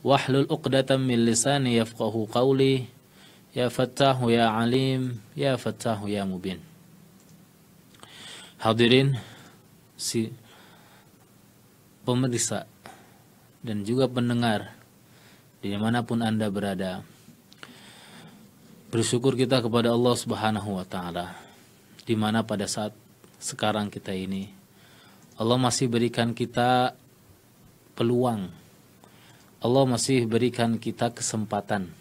wahlul 'uqdatam min lisani yafqahu qawli. Ya Fattahu ya Alim, ya Fattahu ya Mubin. Hadirin si pemirsa dan juga pendengar dimanapun Anda berada, bersyukur kita kepada Allah Subhanahu wa Ta'ala, di mana pada saat sekarang kita ini Allah masih berikan kita peluang, Allah masih berikan kita kesempatan,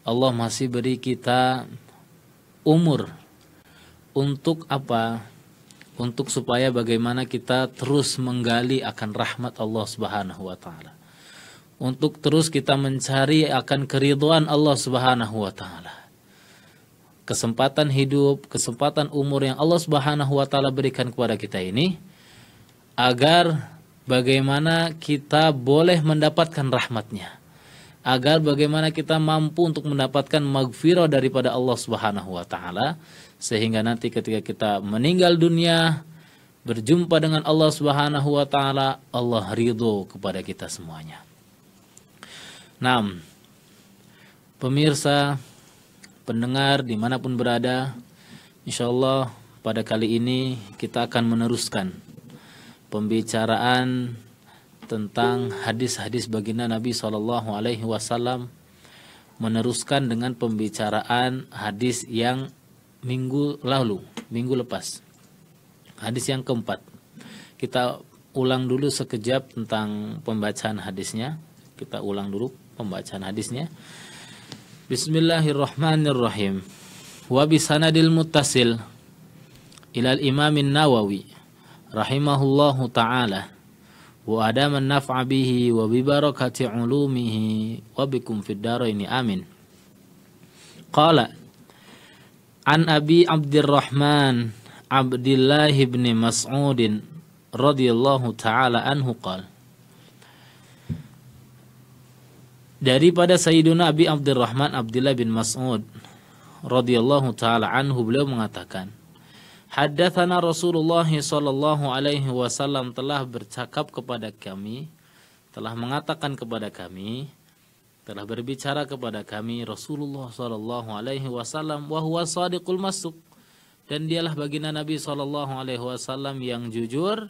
Allah masih beri kita umur untuk apa? Untuk supaya bagaimana kita terus menggali akan rahmat Allah Subhanahu wa Ta'ala. Untuk terus kita mencari akan keridhaan Allah Subhanahu wa Ta'ala. Kesempatan hidup, kesempatan umur yang Allah Subhanahu wa Ta'ala berikan kepada kita ini, agar bagaimana kita boleh mendapatkan rahmatnya, agar bagaimana kita mampu untuk mendapatkan maghfirah daripada Allah Subhanahu wa Ta'ala, sehingga nanti ketika kita meninggal dunia berjumpa dengan Allah Subhanahu wa Ta'ala, Allah ridho kepada kita semuanya. Nah, pemirsa, pendengar dimanapun berada, insyaallah pada kali ini kita akan meneruskan pembicaraan tentang hadis-hadis baginda Nabi SAW, meneruskan dengan pembicaraan hadis yang minggu lepas, hadis yang keempat. Kita ulang dulu sekejap tentang pembacaan hadisnya. Kita ulang dulu pembacaan hadisnya. Bismillahirrahmanirrahim. Wa bisanadil muttasil ilal imamin Nawawi rahimahullahu ta'ala wa adaman naf'a bihi wa bi barakati ulumihi wa bikum fid daraini amin. Qala an Abi Abdurrahman Abdullah bin Mas'ud radhiyallahu ta'ala anhu qala, daripada Sayyiduna Abi Abdurrahman Abdullah bin Mas'ud radhiyallahu ta'ala anhu, beliau mengatakan, haddatsana Rasulullah sallallahu alaihi wasallam, telah bercakap kepada kami, telah mengatakan kepada kami, telah berbicara kepada kami Rasulullah sallallahu alaihi wasallam, wa huwa shadiqul masduq, dan dialah baginda Nabi sallallahu alaihi wasallam yang jujur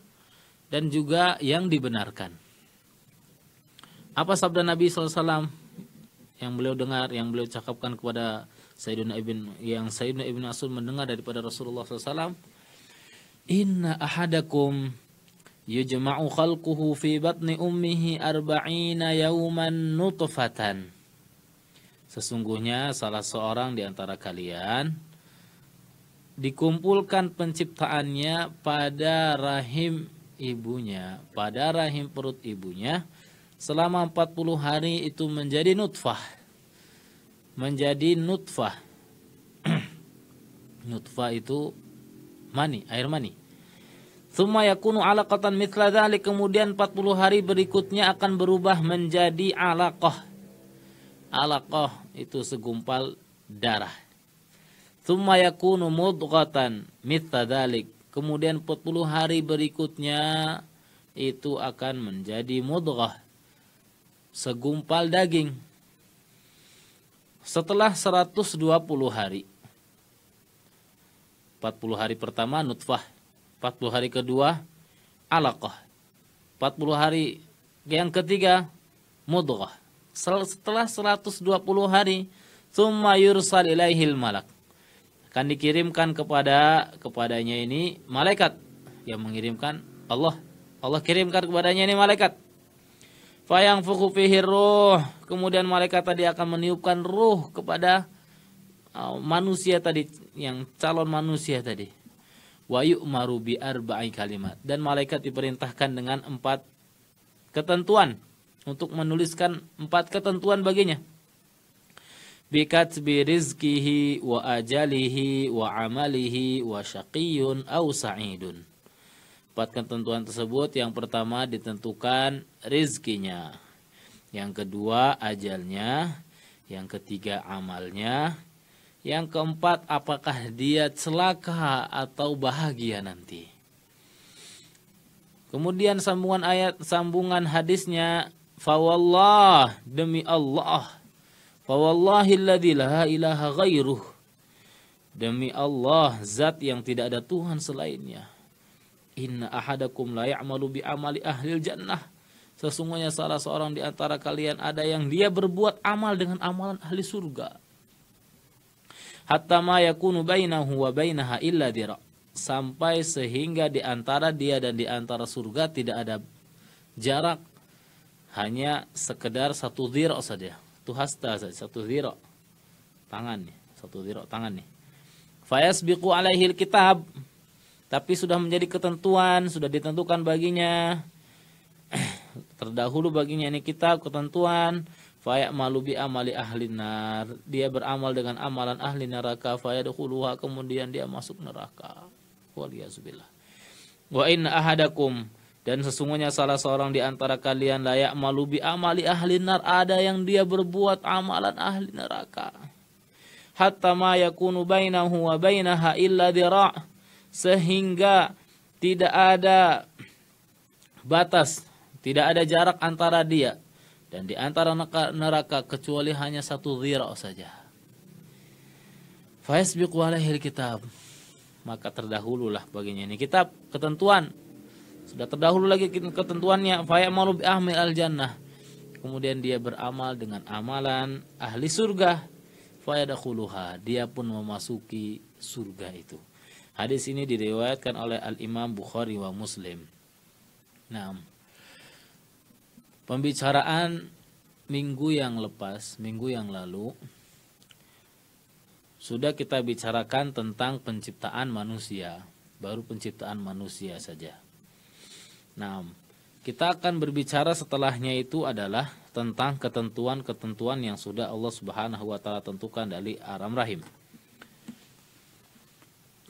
dan juga yang dibenarkan. Apa sabda Nabi sallallahu alaihi wasallam yang beliau dengar, yang beliau cakapkan kepada Sayyidina Ibn Mas'ud mendengar daripada Rasulullah SAW? Inna ahadakum yujma'u khalquhu fi batni ummihi arba'ina yawman nutfatan. Sesungguhnya salah seorang di antara kalian dikumpulkan penciptaannya pada rahim ibunya, pada rahim perut ibunya, selama 40 hari itu menjadi nutfah. Menjadi nutfah. Nutfah itu mani, air mani. Tsumma yakunu 'alaqatan mithla dzalik, kemudian 40 hari berikutnya akan berubah menjadi 'alaqah. 'Alaqah itu segumpal darah. Tsumma yakunu mudghatan mithla dzalik, kemudian 40 hari berikutnya itu akan menjadi mudghah, segumpal daging. Setelah 120 hari, 40 hari pertama nutfah, 40 hari kedua alaqah, 40 hari yang ketiga mudghah. Setelah 120 hari, tsumma yursal ilaihil malak, akan dikirimkan kepadanya ini malaikat yang mengirimkan Allah kirimkan kepadanya ini malaikat. Fayanfukhu fihi ruh, kemudian malaikat tadi akan meniupkan ruh kepada manusia tadi, yang calon manusia tadi. Wa yu'maru bi arba'i kalimat, dan malaikat diperintahkan dengan 4 ketentuan, untuk menuliskan 4 ketentuan baginya. Bi katbi rizqihi wa ajalihi wa amalihi wa syaqiyyun aw sa'idun. 4 ketentuan tersebut, yang pertama ditentukan rizkinya, yang kedua ajalnya, yang ketiga amalnya, yang keempat apakah dia celaka atau bahagia nanti. Kemudian sambungan hadisnya, fawallah, demi Allah, fawallahilladzi la ilaha ghairuh, demi Allah, zat yang tidak ada Tuhan selainnya. Inna ahadakum la ya'malu bi amali ahlil jannah. Sesungguhnya salah seorang di antara kalian ada yang dia berbuat amal dengan amalan ahli surga. Hatta ma yakunu bainahu wa bainaha illa dira. Sampai sehingga di antara dia dan di antara surga tidak ada jarak, hanya sekedar satu dhira saja. Itu hasta saja, satu dhira tangan nih, satu dhira tangan nih. Fayasbiqu alaihil kitab, tapi sudah menjadi ketentuan, sudah ditentukan baginya, terdahulu baginya ini kitab, ketentuan. Fayamalu bi amali ahli nar, dia beramal dengan amalan ahli neraka. Fayadkhuluha, kemudian dia masuk neraka. Waliyazubillah. Wa inna ahadakum, dan sesungguhnya salah seorang di antara kalian la ya'malu bi amali ahli nar, ada yang dia berbuat amalan ahli neraka. Hatta ma yakunu bainahu wa bainaha illa dira', sehingga tidak ada batas, tidak ada jarak antara dia dan di antara neraka kecuali hanya satu dhira' saja. Fa yasbiqu alaihil kitab, maka terdahululah baginya ini kitab, ketentuan. Sudah terdahulu lagi ketentuannya. Fa ya'malu bi ahli al-jannah, kemudian dia beramal dengan amalan ahli surga. Fa yadkhuluha, dia pun memasuki surga itu. Hadis ini diriwayatkan oleh Al-Imam Bukhari wa Muslim. Nah, pembicaraan minggu yang lepas, minggu yang lalu, sudah kita bicarakan tentang penciptaan manusia, baru penciptaan manusia saja. Nah, kita akan berbicara setelahnya itu adalah tentang ketentuan-ketentuan yang sudah Allah Subhanahu wa taala tentukan dari alam rahim.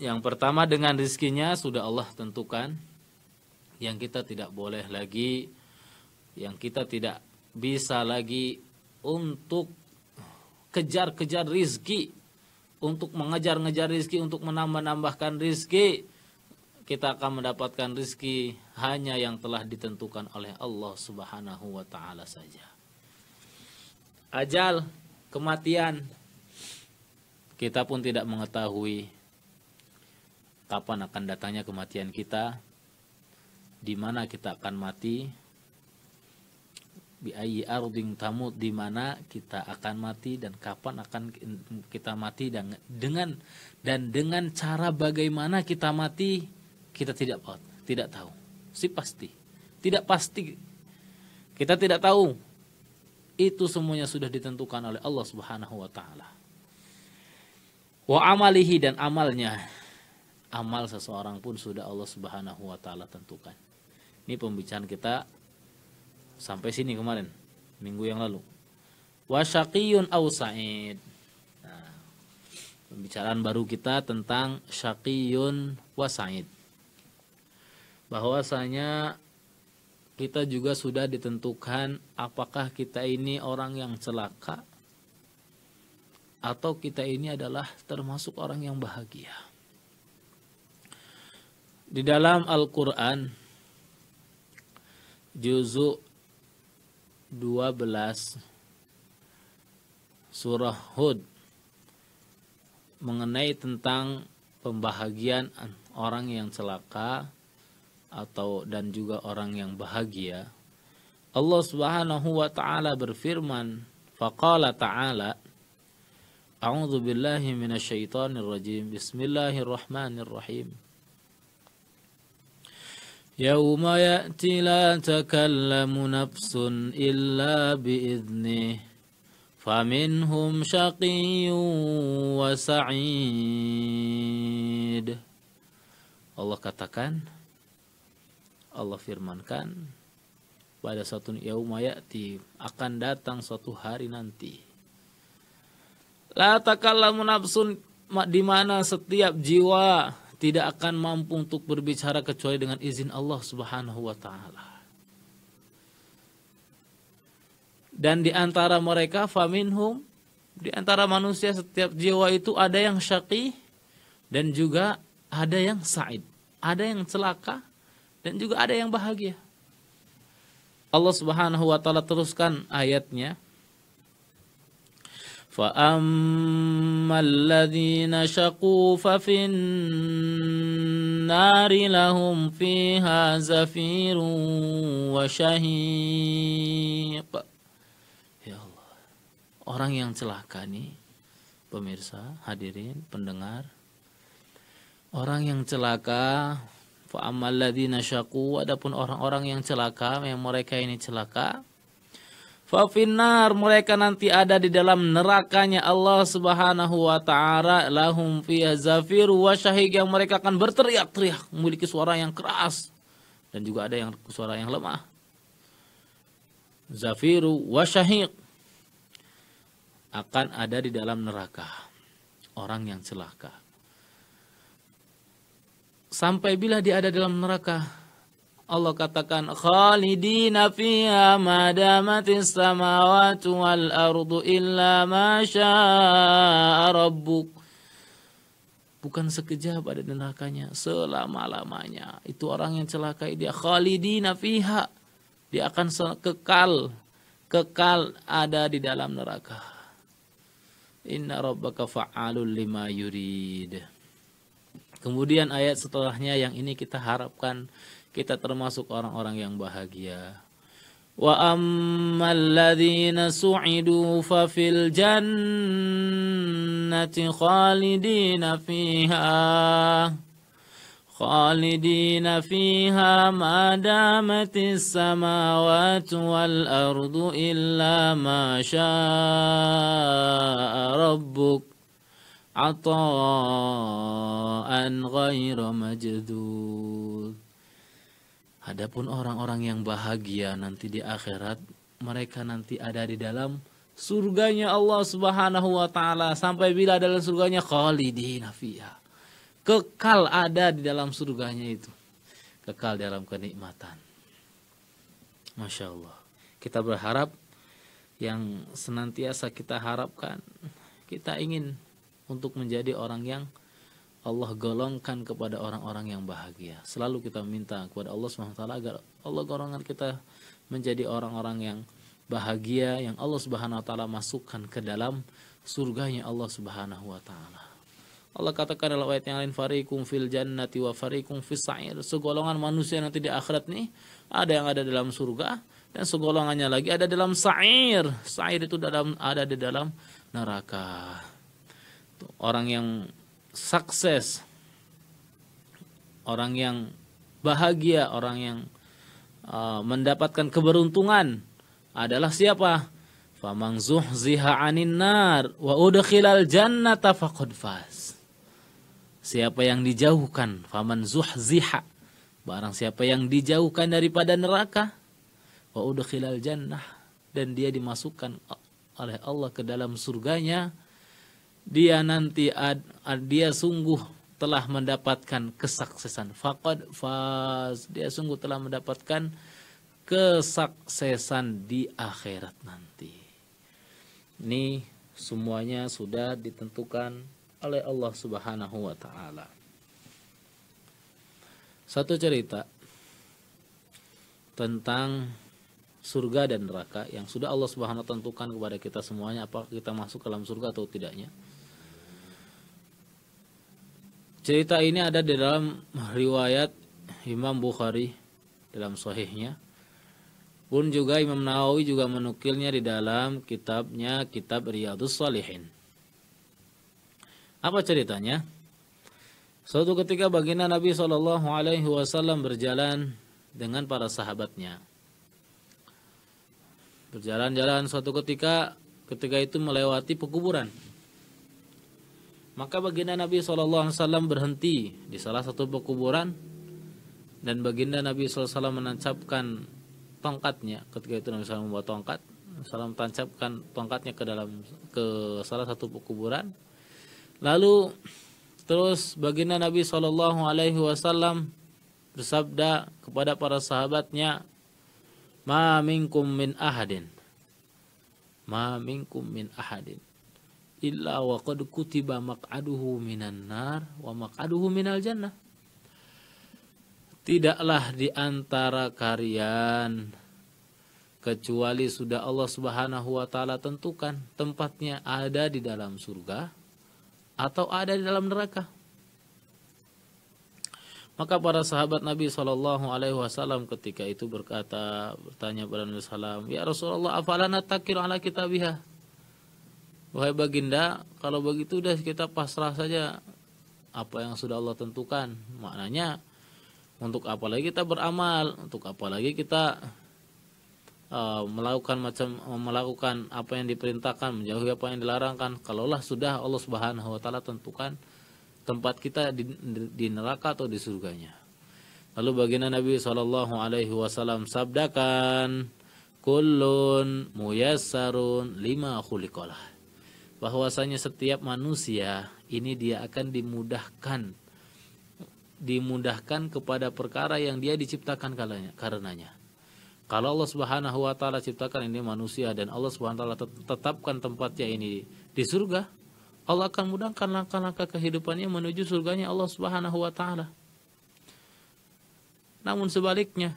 Yang pertama, dengan rizkinya sudah Allah tentukan, yang kita tidak boleh lagi, yang kita tidak bisa lagi untuk kejar-kejar rizki, untuk mengejar-ngejar rizki, untuk menambah-nambahkan rizki. Kita akan mendapatkan rizki hanya yang telah ditentukan oleh Allah Subhanahu wa ta'ala saja. Ajal, kematian, kita pun tidak mengetahui kapan akan datangnya kematian kita, di mana kita akan mati, bi ayyi ardin tamut, di mana kita akan mati dan kapan akan kita mati, dan dengan cara bagaimana kita mati kita tidak tahu. Tidak pasti. Kita tidak tahu. Itu semuanya sudah ditentukan oleh Allah Subhanahu wa taala. Wa amalihi, dan amalnya. Amal seseorang pun sudah Allah Subhanahu wa taala tentukan. Ini pembicaraan kita sampai sini kemarin, minggu yang lalu. Wa syaqiyun aw sa'id. Nah, pembicaraan baru kita tentang syaqiyun wa sa'id. Bahwasanya kita juga sudah ditentukan apakah kita ini orang yang celaka atau kita ini adalah termasuk orang yang bahagia. Di dalam Al-Quran juzuk 12 surah Hud mengenai tentang pembahagian orang yang celaka dan juga orang yang bahagia. Allah Subhanahu wa taala berfirman, faqala ta'ala, a'udzu billahi minasyaitonir rajim, bismillahirrahmanirrahim. Yauma ya'ti la takallamu nafsun illa bi'idnih, faminhum syaqiyyun wa sa'id. Allah katakan, Allah firmankan, pada suatu yauma ya'ti, akan datang suatu hari nanti, la takallamu nafsun, di mana setiap jiwa tidak akan mampu untuk berbicara kecuali dengan izin Allah Subhanahu wa taala. Dan di antara mereka, faminhum, di antara manusia setiap jiwa itu ada yang syaqi dan juga ada yang sa'id, ada yang celaka dan juga ada yang bahagia. Allah Subhanahu wa taala teruskan ayatnya. Fa ammal ladzina syaqu fa fin nari lahum fiha zafirun wa syahiq. Ya Allah. Orang yang celaka nih, pemirsa, hadirin, pendengar. Orang yang celaka, fa ammal ladzina syaqu, adapun orang-orang yang celaka, yang mereka ini celaka, fa finnar, mereka nanti ada di dalam nerakanya Allah Subhanahu wa taala, lahum fiha zafiru wa syahiq, yang mereka akan berteriak-teriak, memiliki suara yang keras dan juga ada yang suara yang lemah. Zafiru wa syahiq akan ada di dalam neraka orang yang celaka. Sampai bila dia ada dalam neraka, Allah katakan khalidina fiha ma damatis samawati wal ardu illa ma syaa rabbuk. Bukan sekejap ada di nerakanya, selama-lamanya. Itu orang yang celaka, dia khalidina fiha, dia akan kekal ada di dalam neraka. Inna rabbaka fa'alul lima yurid. Kemudian ayat setelahnya yang ini kita harapkan kita termasuk orang-orang yang bahagia. Wa ammal ladzina su'idu fa fil jannati khalidina fiha ma damatis samawati wal ardu illa ma syaa rabbuk ata'an ghaira majdud. Adapun orang-orang yang bahagia nanti di akhirat, mereka nanti ada di dalam surganya Allah Subhanahu wa taala, sampai bila dalam surganya khalidina fiha, kekal ada di dalam surganya itu, kekal dalam kenikmatan. Masya Allah. Kita berharap yang senantiasa kita harapkan, kita ingin untuk menjadi orang yang Allah golongkan kepada orang-orang yang bahagia. Selalu kita minta kepada Allah SWT agar Allah golongkan kita menjadi orang-orang yang bahagia, yang Allah Subhanahu wa taala masukkan ke dalam surganya Allah Subhanahu wa taala. Allah katakan dalam ayat yang lain, fariqum fil jannati wa fariqum fis sa'ir. Segolongan manusia nanti di akhirat nih, ada yang ada dalam surga dan segolongannya lagi ada dalam sa'ir. Sa'ir itu ada di dalam neraka. Orang yang sukses, orang yang bahagia, orang yang mendapatkan keberuntungan adalah siapa? Faman zuhziha 'anil nar wa udkhilal jannata faqad faz. Siapa yang dijauhkan, faman zuhziha, barang siapa yang dijauhkan daripada neraka, wa udkhilal jannah, dan dia dimasukkan oleh Allah ke dalam surganya, dia nanti dia sungguh telah mendapatkan kesuksesan. Faqad faz, dia sungguh telah mendapatkan kesuksesan di akhirat nanti. Ini semuanya sudah ditentukan oleh Allah Subhanahu wa taala. Satu cerita tentang surga dan neraka yang sudah Allah Subhanahu wa taala tentukan kepada kita semuanya, apakah kita masuk ke dalam surga atau tidaknya. Cerita ini ada di dalam riwayat Imam Bukhari dalam sahihnya. Pun juga Imam Nawawi juga menukilnya di dalam kitabnya, Kitab Riyadhus Shalihin. Apa ceritanya? Suatu ketika baginda Nabi SAW berjalan dengan para sahabatnya. Berjalan-jalan suatu ketika itu melewati pekuburan. Maka baginda Nabi SAW berhenti di salah satu pekuburan, dan baginda Nabi SAW menancapkan tongkatnya. Ketika itu Nabi SAW membawa tongkat, SAW tancapkan tongkatnya ke salah satu pekuburan. Lalu terus baginda Nabi SAW bersabda kepada para sahabatnya, ma minkum min ahadin illa wa qad kutiba maq'aduhu minan nar wa maq'aduhu minal jannah. Tidaklah di antara kalian kecuali sudah Allah Subhanahu wa taala tentukan tempatnya ada di dalam surga atau ada di dalam neraka. Maka para sahabat Nabi Shallallahu Alaihi Wasallam ketika itu bertanya kepada Nabi Sallam, ya Rasulullah, afalana takir ala kitabiha. Wahai baginda, kalau begitu udah kita pasrah saja apa yang sudah Allah tentukan. Maknanya untuk apa lagi kita beramal, untuk apa lagi kita melakukan apa yang diperintahkan, menjauhi apa yang dilarangkan. Kalaulah sudah Allah Subhanahu wa taala tentukan tempat kita di neraka atau di surganya. Lalu baginda Nabi Shallallahu Alaihi Wasallam sabdakan, kullun muyassarun lima khuliqalah, bahwasanya setiap manusia ini dia akan dimudahkan kepada perkara yang dia diciptakan karenanya. Kalau Allah Subhanahu wa taala ciptakan ini manusia dan Allah Subhanahu wa taala tetapkan tempatnya ini di surga, Allah akan mudahkan langkah-langkah kehidupannya menuju surganya Allah Subhanahu wa taala. Namun sebaliknya,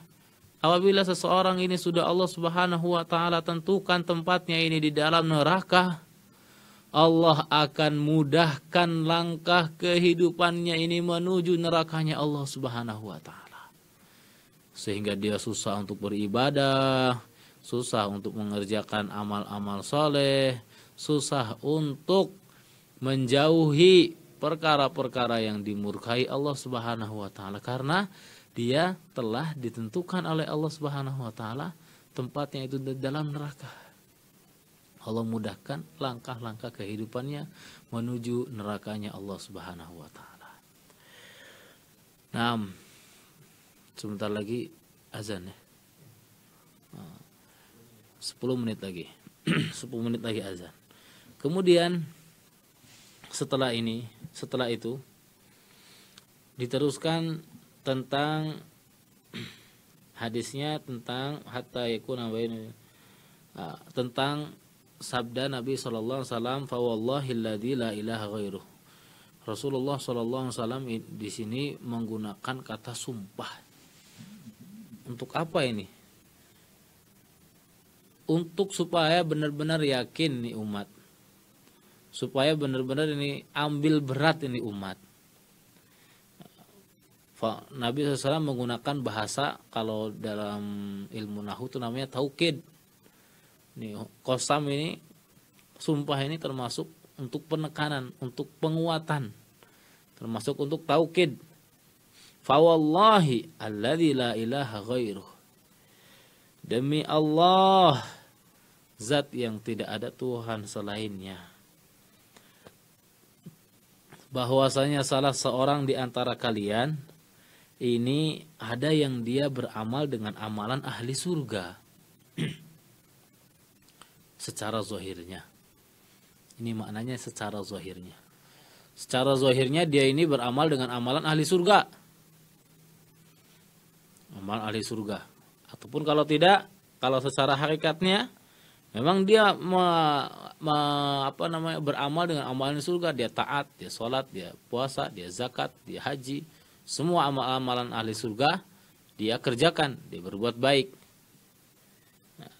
apabila seseorang ini sudah Allah Subhanahu wa taala tentukan tempatnya ini di dalam neraka, Allah akan mudahkan langkah kehidupannya ini menuju nerakanya Allah Subhanahu wa taala. Sehingga dia susah untuk beribadah, susah untuk mengerjakan amal-amal soleh, susah untuk menjauhi perkara-perkara yang dimurkai Allah Subhanahu wa taala, karena dia telah ditentukan oleh Allah Subhanahu wa taala tempatnya itu di dalam neraka. Allah mudahkan langkah-langkah kehidupannya menuju nerakanya Allah Subhanahu wa taala. Nah, sebentar lagi azan ya. 10 menit lagi. 10 menit lagi azan. Kemudian setelah itu diteruskan tentang hadisnya tentang hatta yakuna baina, tentang sabda Nabi sallallahu alaihi wasallam, fa wallahilladzi la ilaha ghairuh. Rasulullah sallallahu alaihi wasallam di sini menggunakan kata sumpah. Untuk apa ini? Untuk supaya benar-benar yakin nih umat, supaya benar-benar ini ambil berat ini umat. Nabi SAW menggunakan bahasa, kalau dalam ilmu nahwu itu namanya taukid. Ini qasam ini, sumpah ini termasuk untuk penekanan, untuk penguatan, termasuk untuk taukid. Fa wallahi alladzi la ilaha ghairuh, demi Allah zat yang tidak ada Tuhan selainnya, bahwasanya salah seorang di antara kalian ini ada yang dia beramal dengan amalan ahli surga secara zahirnya. Ini maknanya secara zahirnya. Secara zahirnya dia ini beramal dengan amalan ahli surga. Amalan ahli surga. Ataupun kalau tidak, kalau secara hakikatnya memang dia beramal dengan amalan surga, dia taat, dia sholat, dia puasa, dia zakat, dia haji, semua amalan ahli surga dia kerjakan, dia berbuat baik. Nah,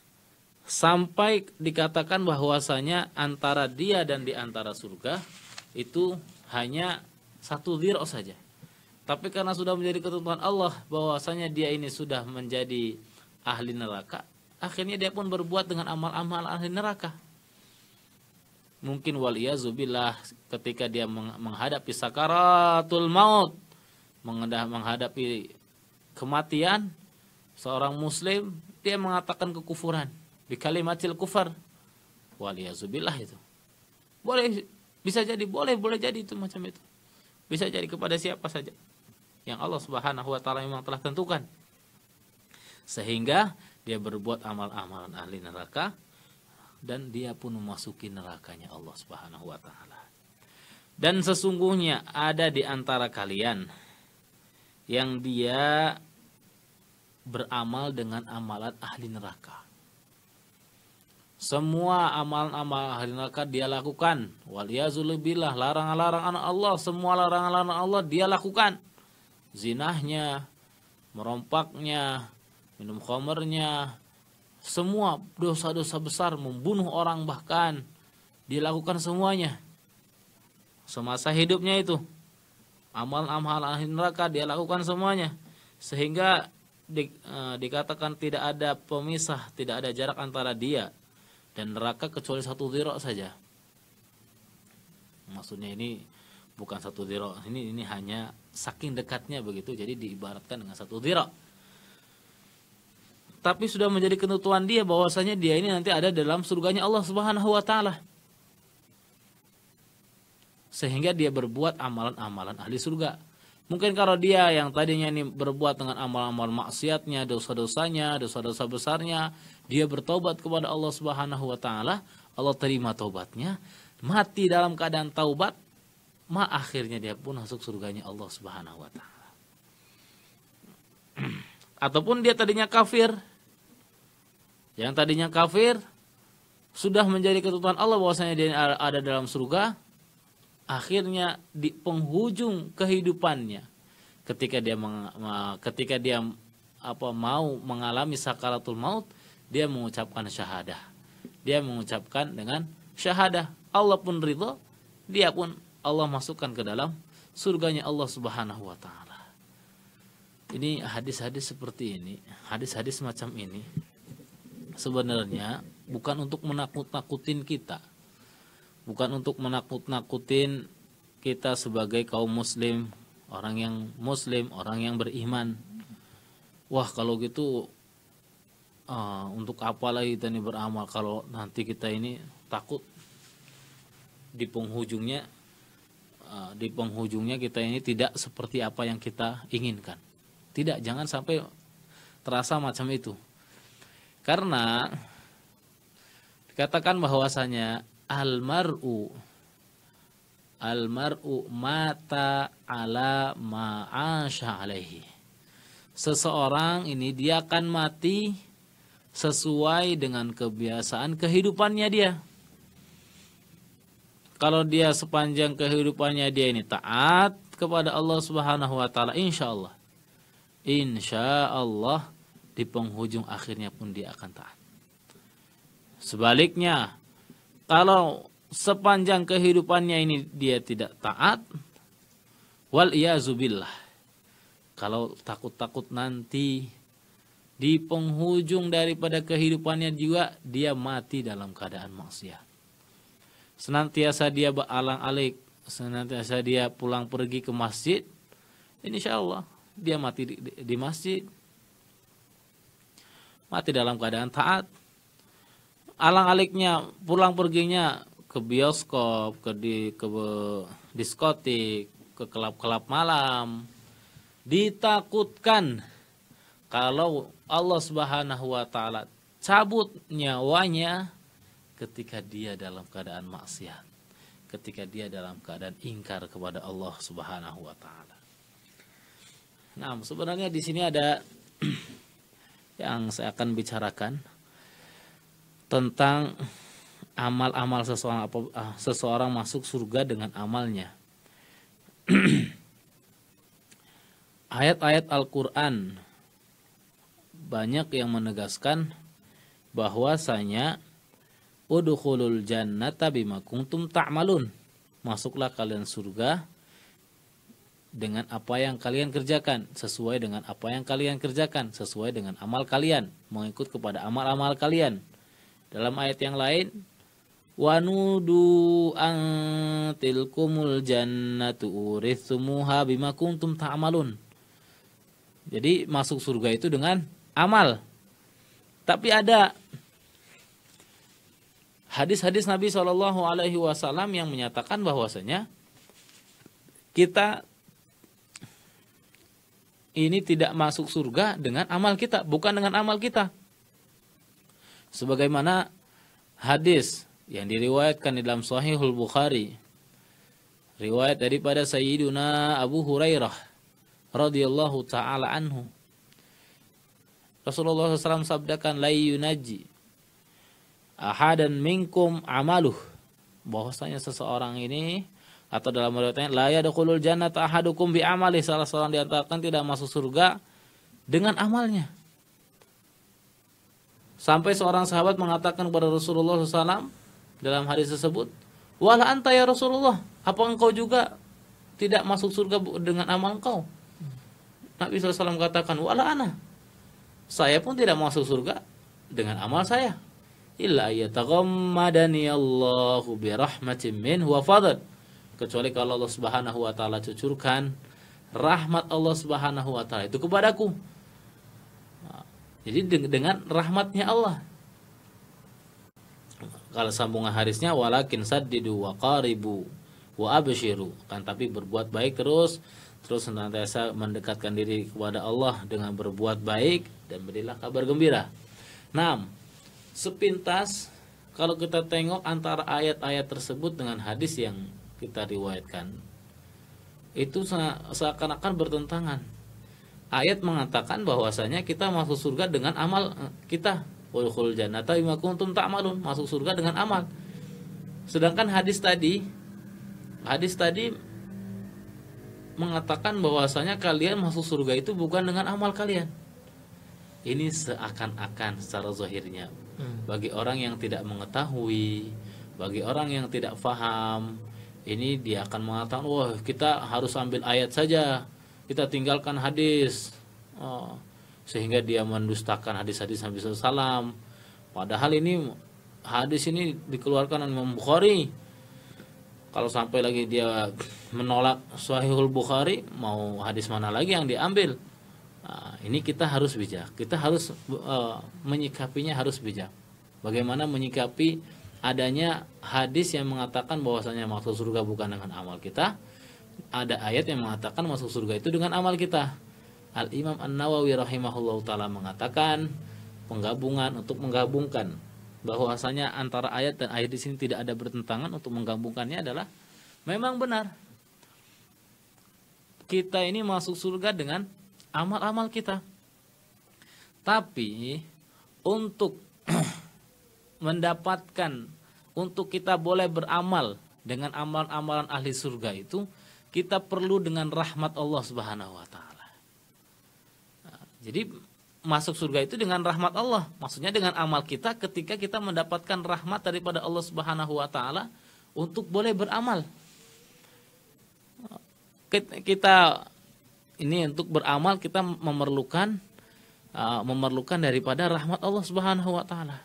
sampai dikatakan bahwasanya antara dia dan di antara surga itu hanya satu dhira' saja. Tapi karena sudah menjadi ketentuan Allah bahwasanya dia ini sudah menjadi ahli neraka, akhirnya dia pun berbuat dengan amal-amal ahli neraka. Mungkin waliyazubillah ketika dia menghadapi sakaratul maut, menghadapi kematian, seorang muslim dia mengatakan kekufuran bi kalimatil kufar, waliyazubillah itu boleh, bisa jadi boleh jadi itu macam itu, bisa jadi kepada siapa saja yang Allah Subhanahu wa taala memang telah tentukan, sehingga dia berbuat amal-amalan ahli neraka dan dia pun memasuki nerakanya Allah Subhanahu wa taala. Dan sesungguhnya ada di antara kalian yang dia beramal dengan amalan ahli neraka. Semua amalan-amalan ahli neraka dia lakukan. Waliyazubillah, larangan-larangan Allah, semua larangan-larangan Allah dia lakukan. Zinahnya, merompaknya, minum khamrnya, semua dosa-dosa besar, membunuh orang bahkan dilakukan semuanya semasa hidupnya itu. Amalan-amalan ahli neraka dia lakukan semuanya, sehingga dikatakan tidak ada pemisah, tidak ada jarak antara dia dan neraka kecuali 1 dhira' saja. Maksudnya ini bukan 1 dhira', ini hanya saking dekatnya begitu, jadi diibaratkan dengan 1 dhira'. Tapi sudah menjadi ketentuan dia bahwasanya dia ini nanti ada dalam surganya Allah Subhanahu wa taala. Sehingga dia berbuat amalan-amalan ahli surga. Mungkin kalau dia yang tadinya ini berbuat dengan amal-amal maksiatnya, dosa-dosanya, dosa-dosa besarnya, dia bertobat kepada Allah Subhanahu wa taala, Allah terima taubatnya, mati dalam keadaan taubat, akhirnya dia pun masuk surganya Allah Subhanahu wa taala. Ataupun dia tadinya kafir. Yang tadinya kafir sudah menjadi ketentuan Allah bahwasanya dia ada dalam surga. Akhirnya di penghujung kehidupannya, ketika dia mau mengalami sakaratul maut, dia mengucapkan syahadah. Dia mengucapkan dengan syahadah. Allah pun ridho, dia pun Allah masukkan ke dalam surganya Allah Subhanahu wa taala. Ini hadis-hadis seperti ini, hadis-hadis macam ini sebenarnya bukan untuk menakut-nakutin kita. Bukan untuk menakut-nakutin kita sebagai kaum muslim, orang yang muslim, orang yang beriman. Wah, kalau gitu untuk apa lagi kita ini beramal kalau nanti kita ini takut di penghujungnya kita ini tidak seperti apa yang kita inginkan. Tidak, jangan sampai terasa macam itu. Karena dikatakan bahwasanya Al-mar'u mata ala ma'asha alaihi. Seseorang ini dia akan mati sesuai dengan kebiasaan kehidupannya dia. Kalau dia sepanjang kehidupannya dia ini taat kepada Allah Subhanahu wa taala, insyaallah di penghujung akhirnya pun dia akan taat. Sebaliknya, kalau sepanjang kehidupannya ini dia tidak taat, wal iyazubillah, kalau takut-takut nanti di penghujung daripada kehidupannya juga dia mati dalam keadaan maksiat. Senantiasa dia beralang-alik, senantiasa dia pulang pergi ke masjid, insyaallah dia mati di masjid, mati dalam keadaan taat. Alang-aliknya pulang perginya ke bioskop, ke diskotik, ke kelab-kelab malam. Ditakutkan kalau Allah Subhanahu wa taala cabut nyawanya ketika dia dalam keadaan maksiat, ketika dia dalam keadaan ingkar kepada Allah Subhanahu wa taala. Nah, sebenarnya di sini ada yang saya akan bicarakan tentang amal-amal seseorang masuk surga dengan amalnya. Ayat-ayat Al-Quran banyak yang menegaskan bahwasanya udkhulul jannata bima kuntum ta'malun. Masuklah kalian surga dengan apa yang kalian kerjakan, sesuai dengan apa yang kalian kerjakan, sesuai dengan amal kalian, mengikut kepada amal-amal kalian. Dalam ayat yang lain, wanudu antilkumul jannatu urithumuha bima kuntum ta'malun. Jadi masuk surga itu dengan amal. Tapi ada hadis-hadis Nabi SAW yang menyatakan bahwasanya kita ini tidak masuk surga dengan amal kita, bukan dengan amal kita. Sebagaimana hadis yang diriwayatkan di dalam Sahihul Bukhari, riwayat daripada Sayyiduna Abu Hurairah radhiyallahu taala anhu. Rasulullah SAW sabdakan, la yunaji ahadan minkum amaluh, bahwasanya seseorang ini, atau dalam riwayatnya la yadkhulul jannata ahadukum bi amali, salah seorang di antara kalian tidak masuk surga dengan amalnya. Sampai seorang sahabat mengatakan kepada Rasulullah SAW dalam hadis tersebut, wala anta ya Rasulullah, apa engkau juga tidak masuk surga dengan amal engkau? Nabi SAW katakan, wala ana, saya pun tidak masuk surga dengan amal saya. Illa yataghammadani Allahu bi rahmatin minhu wa fadl, kecuali kalau Allah Subhanahu wa taala cucurkan rahmat Allah Subhanahu wa taala itu kepadaku. Jadi dengan rahmatnya Allah. Kalau sambungan hadisnya, walakin saddidu wa qaribu wa abshiru, kan tapi berbuat baik terus senantiasa mendekatkan diri kepada Allah dengan berbuat baik dan berilah kabar gembira. Nah, sepintas kalau kita tengok antara ayat-ayat tersebut dengan hadis yang kita riwayatkan, itu seakan-akan bertentangan. Ayat mengatakan bahwasanya kita masuk surga dengan amal kita. Udkhul jannata bima kuntum ta'malun, masuk surga dengan amal. Sedangkan hadis tadi mengatakan bahwasanya kalian masuk surga itu bukan dengan amal kalian. Ini seakan-akan secara zahirnya bagi orang yang tidak mengetahui, bagi orang yang tidak faham, ini dia akan mengatakan, wah kita harus ambil ayat saja, kita tinggalkan hadis, sehingga dia mendustakan hadis-hadis Nabi SAW. Padahal ini hadis ini dikeluarkan oleh Imam Bukhari. Kalau sampai lagi dia menolak Sahihul Bukhari, mau hadis mana lagi yang diambil? Nah, ini kita harus bijak. Kita harus menyikapinya harus bijak. Bagaimana menyikapi adanya hadis yang mengatakan bahwasanya masuk surga bukan dengan amal kita, ada ayat yang mengatakan masuk surga itu dengan amal kita. Al-Imam An-Nawawi rahimahullah ta'ala mengatakan penggabungan untuk menggabungkan bahwasanya antara ayat dan ayat di sini tidak ada bertentangan, untuk menggabungkannya adalah memang benar kita ini masuk surga dengan amal-amal kita. Tapi untuk mendapatkan, untuk kita boleh beramal dengan amalan-amalan ahli surga itu, kita perlu dengan rahmat Allah Subhanahu wa taala. Nah, jadi masuk surga itu dengan rahmat Allah, maksudnya dengan amal kita ketika kita mendapatkan rahmat daripada Allah Subhanahu wa taala untuk boleh beramal. Kita ini untuk beramal kita memerlukan daripada rahmat Allah Subhanahu wa taala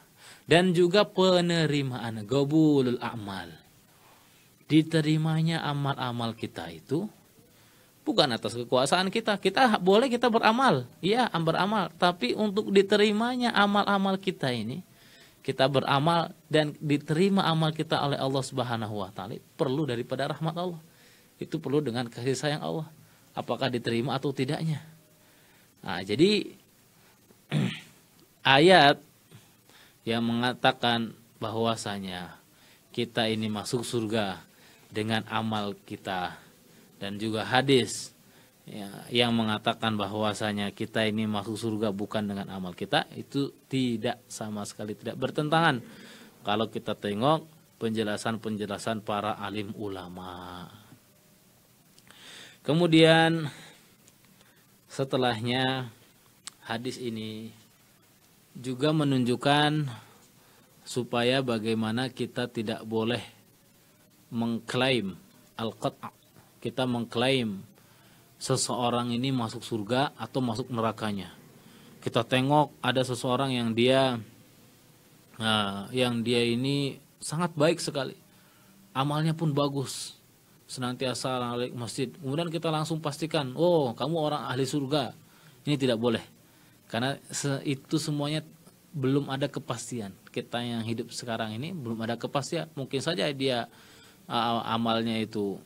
dan juga penerimaan qabulul a'mal. Diterimanya amal-amal kita itu bukan atas kekuasaan kita. Kita boleh kita beramal, iya beramal, tapi untuk diterimanya amal-amal kita ini, kita beramal dan diterima amal kita oleh Allah Subhanahu wa taala, perlu daripada rahmat Allah. Itu perlu dengan kasih sayang Allah. Apakah diterima atau tidaknya. Nah, jadi ayat yang mengatakan bahwasanya kita ini masuk surga dengan amal kita, dan juga hadis yang mengatakan bahwasanya kita ini masuk surga bukan dengan amal kita, itu tidak sama sekali tidak bertentangan kalau kita tengok penjelasan-penjelasan para alim ulama. Kemudian setelahnya hadis ini juga menunjukkan supaya bagaimana kita tidak boleh mengklaim al-qat', kita mengklaim seseorang ini masuk surga atau masuk nerakanya. Kita tengok ada seseorang yang dia ini sangat baik sekali, amalnya pun bagus, senantiasa balik masjid, kemudian kita langsung pastikan, oh kamu orang ahli surga. Ini tidak boleh, karena itu semuanya belum ada kepastian. Kita yang hidup sekarang ini belum ada kepastian. Mungkin saja dia amalnya itu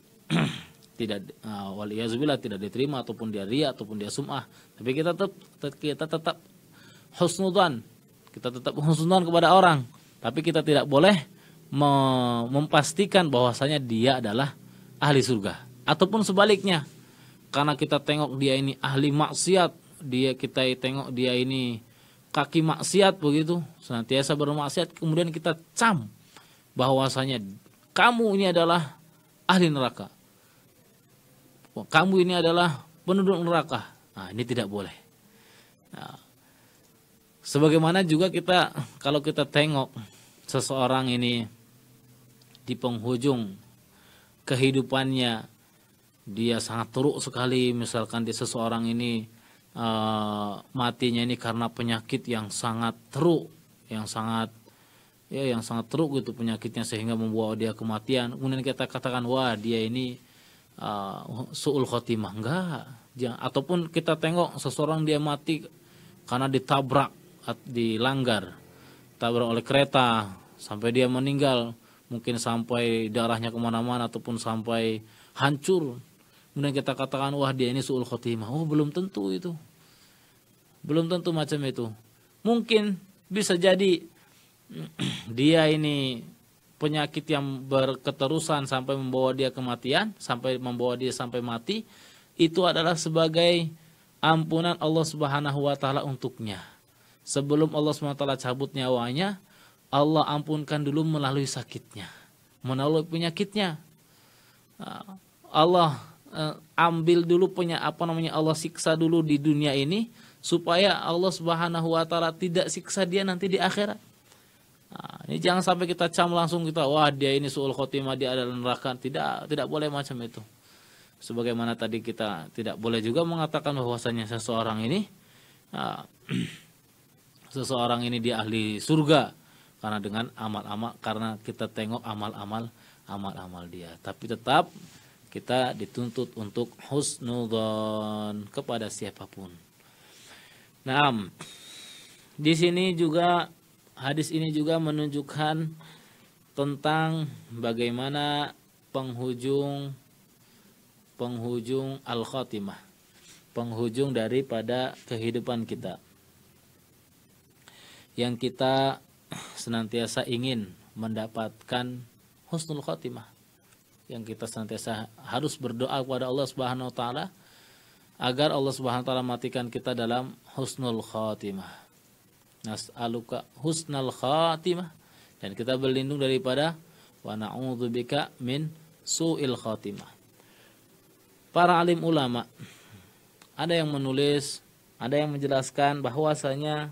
tidak waliyazubillah tidak diterima, ataupun dia riya, ataupun dia sum'ah. Tapi kita tetap husnudzan, kita tetap husnudzan kepada orang. Tapi kita tidak boleh memastikan bahwasanya dia adalah ahli surga, ataupun sebaliknya. Karena kita tengok dia ini ahli maksiat, kita tengok dia ini kaki maksiat begitu, senantiasa bermaksiat, kemudian kita cam bahwasanya kamu ini adalah ahli neraka, kamu ini adalah penduduk neraka. Nah, ini tidak boleh. Nah, Sebagaimana juga kita kalau kita tengok seseorang ini di penghujung kehidupannya, dia sangat teruk sekali, misalkan seseorang ini matinya ini karena penyakit yang sangat teruk, yang sangat teruk gitu penyakitnya sehingga membawa dia kematian. Kemudian kita katakan wah dia ini su'ul khotimah, enggak. Ataupun kita tengok seseorang dia mati karena ditabrak, dilanggar, tabrak oleh kereta sampai dia meninggal, mungkin sampai darahnya kemana-mana ataupun sampai hancur. Kemudian kita katakan wah dia ini su'ul khotimah. Oh, belum tentu itu. Belum tentu macam itu. Mungkin bisa jadi dia ini penyakit yang berketerusan sampai membawa dia kematian, sampai membawa dia sampai mati, itu adalah sebagai ampunan Allah Subhanahu wa taala untuknya. Sebelum Allah Subhanahu wa taala cabut nyawanya, Allah ampunkan dulu melalui sakitnya, melalui penyakitnya. Allah ambil dulu Allah siksa dulu di dunia ini supaya Allah Subhanahu wa taala tidak siksa dia nanti di akhirat. Ini jangan sampai kita langsung kita wah dia ini su'ul khotimah, dia adalah neraka. Tidak boleh macam itu. Sebagaimana tadi kita tidak boleh juga mengatakan bahwasanya seseorang ini dia ahli surga karena dengan amal-amal, karena kita tengok amal-amal dia. Tapi tetap kita dituntut untuk husnudzon kepada siapapun. Nah, di sini juga hadis ini juga menunjukkan tentang bagaimana penghujung al-khatimah, penghujung daripada kehidupan kita, yang kita senantiasa ingin mendapatkan husnul khatimah, yang kita senantiasa harus berdoa kepada Allah Subhanahu wa taala agar Allah Subhanahu wa taala matikan kita dalam husnul khatimah. Nas'aluka husnul khatimah, dan kita berlindung daripada wa na'udzubika min su'il khatimah. Para alim ulama ada yang menulis, ada yang menjelaskan bahwasanya